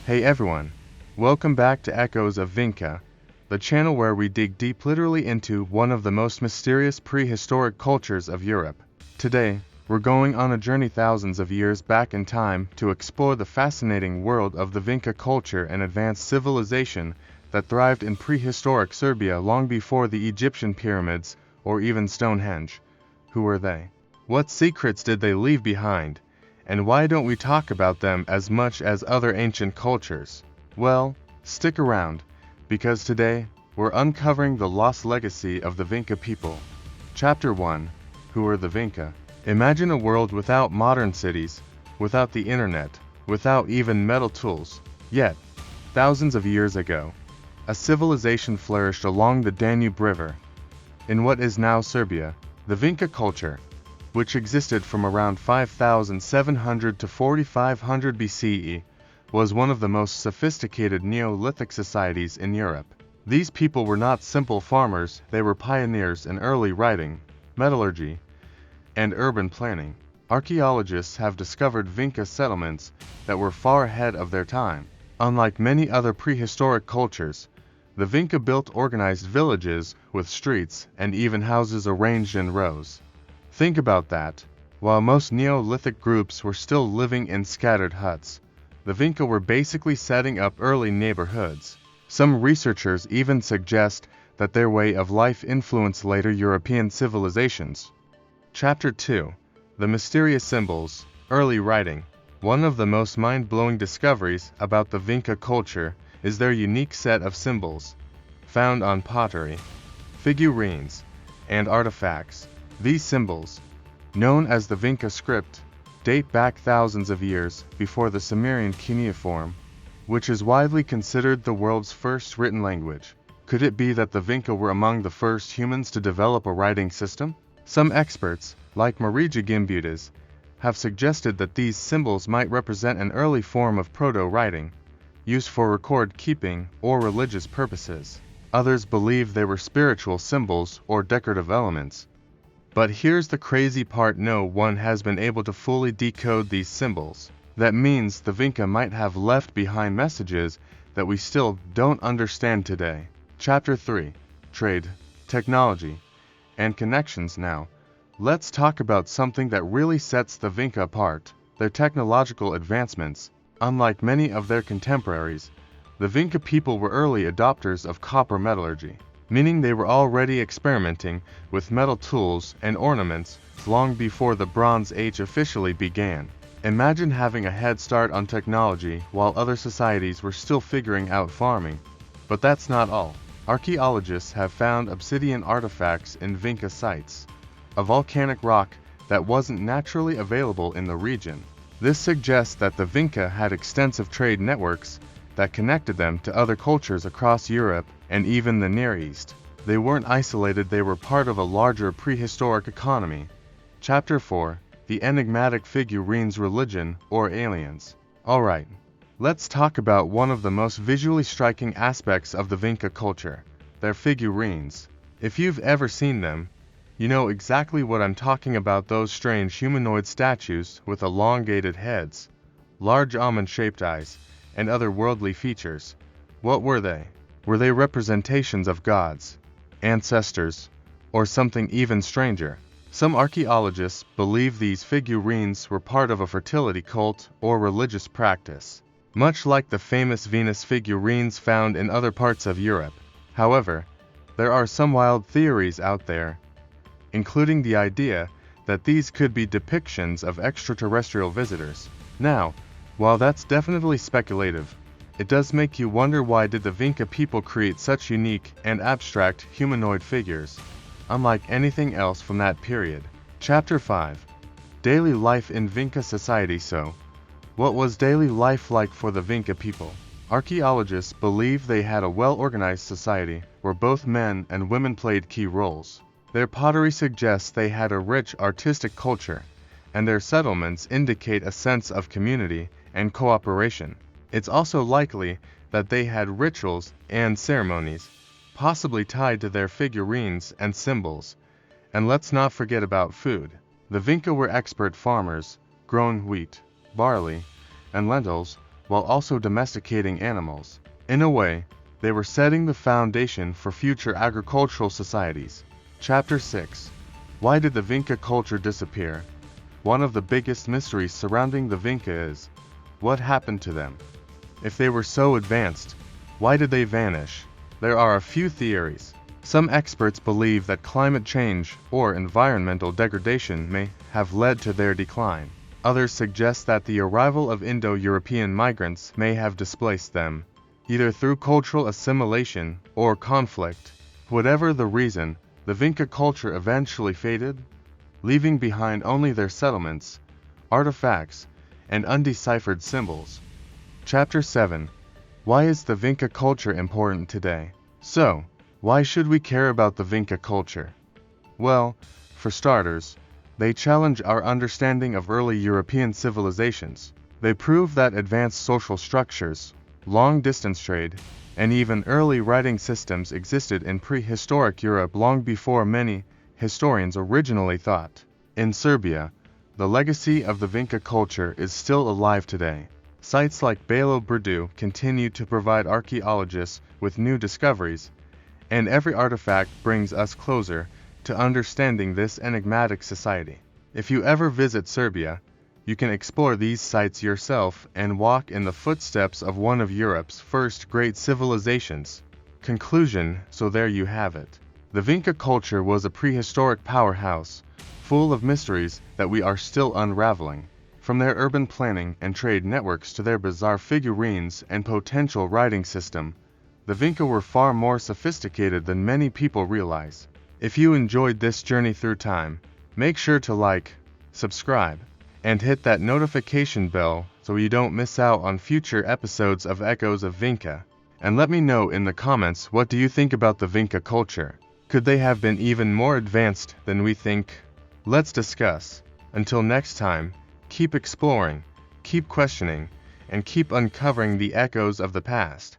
Hey everyone, welcome back to Echoes of Vinca, the channel where we dig deep literally into one of the most mysterious prehistoric cultures of Europe. Today, we're going on a journey thousands of years back in time to explore the fascinating world of the Vinca culture and advanced civilization that thrived in prehistoric Serbia long before the Egyptian pyramids or even Stonehenge. Who were they? What secrets did they leave behind? And why don't we talk about them as much as other ancient cultures? Well, stick around, because today, we're uncovering the lost legacy of the Vinca people. Chapter 1. Who are the Vinca? Imagine a world without modern cities, without the internet, without even metal tools. Yet, thousands of years ago, a civilization flourished along the Danube River. In what is now Serbia, the Vinca culture, which existed from around 5700 to 4500 BCE, was one of the most sophisticated Neolithic societies in Europe. These people were not simple farmers, they were pioneers in early writing, metallurgy, and urban planning. Archaeologists have discovered Vinca settlements that were far ahead of their time. Unlike many other prehistoric cultures, the Vinca built organized villages with streets and even houses arranged in rows. Think about that. While most Neolithic groups were still living in scattered huts, the Vinca were basically setting up early neighborhoods. Some researchers even suggest that their way of life influenced later European civilizations. Chapter 2. The Mysterious Symbols. Early writing. One of the most mind-blowing discoveries about the Vinca culture is their unique set of symbols, found on pottery, figurines, and artifacts. These symbols, known as the Vinca script, date back thousands of years before the Sumerian cuneiform, which is widely considered the world's first written language. Could it be that the Vinca were among the first humans to develop a writing system? Some experts, like Marija Gimbutas, have suggested that these symbols might represent an early form of proto-writing, used for record-keeping or religious purposes. Others believe they were spiritual symbols or decorative elements. But here's the crazy part: no one has been able to fully decode these symbols. That means the Vinca might have left behind messages that we still don't understand today. Chapter 3. Trade, Technology, and Connections. Now, let's talk about something that really sets the Vinca apart: their technological advancements. Unlike many of their contemporaries, the Vinca people were early adopters of copper metallurgy, meaning they were already experimenting with metal tools and ornaments long before the Bronze Age officially began. Imagine having a head start on technology while other societies were still figuring out farming. But that's not all. Archaeologists have found obsidian artifacts in Vinca sites, a volcanic rock that wasn't naturally available in the region. This suggests that the Vinca had extensive trade networks that connected them to other cultures across Europe and even the Near East. They weren't isolated, they were part of a larger prehistoric economy. Chapter 4. The Enigmatic Figurines, Religion, or Aliens. Alright, let's talk about one of the most visually striking aspects of the Vinca culture: their figurines. If you've ever seen them, you know exactly what I'm talking about: those strange humanoid statues with elongated heads, large almond-shaped eyes, and other worldly features. What were they? Were they representations of gods, ancestors, or something even stranger? Some archaeologists believe these figurines were part of a fertility cult or religious practice, much like the famous Venus figurines found in other parts of Europe. However, there are some wild theories out there, including the idea that these could be depictions of extraterrestrial visitors. Now, while that's definitely speculative, it does make you wonder, why did the Vinca people create such unique and abstract humanoid figures, unlike anything else from that period? Chapter 5. Daily life in Vinca society. So, what was daily life like for the Vinca people? Archaeologists believe they had a well-organized society where both men and women played key roles. Their pottery suggests they had a rich artistic culture, and their settlements indicate a sense of community and cooperation. It's also likely that they had rituals and ceremonies, possibly tied to their figurines and symbols. And let's not forget about food. The Vinca were expert farmers, growing wheat, barley, and lentils while also domesticating animals. In a way, they were setting the foundation for future agricultural societies. Chapter 6. Why did the Vinca culture disappear? One of the biggest mysteries surrounding the Vinca is, what happened to them? If they were so advanced, why did they vanish? There are a few theories. Some experts believe that climate change or environmental degradation may have led to their decline. Others suggest that the arrival of Indo-European migrants may have displaced them, either through cultural assimilation or conflict. Whatever the reason, the Vinca culture eventually faded, leaving behind only their settlements, artifacts, and undeciphered symbols. Chapter 7. Why is the Vinca culture important today? So, why should we care about the Vinca culture? Well, for starters, they challenge our understanding of early European civilizations. They prove that advanced social structures, long-distance trade, and even early writing systems existed in prehistoric Europe long before many historians originally thought. In Serbia, the legacy of the Vinca culture is still alive today. Sites like Belo Brdu continue to provide archaeologists with new discoveries, and every artifact brings us closer to understanding this enigmatic society. If you ever visit Serbia, you can explore these sites yourself and walk in the footsteps of one of Europe's first great civilizations. Conclusion: so there you have it. The Vinca culture was a prehistoric powerhouse, full of mysteries that we are still unraveling. From their urban planning and trade networks to their bizarre figurines and potential writing system, the Vinca were far more sophisticated than many people realize. If you enjoyed this journey through time, make sure to like, subscribe, and hit that notification bell so you don't miss out on future episodes of Echoes of Vinca. And let me know in the comments, what do you think about the Vinca culture? Could they have been even more advanced than we think? Let's discuss. Until next time, keep exploring, keep questioning, and keep uncovering the echoes of the past.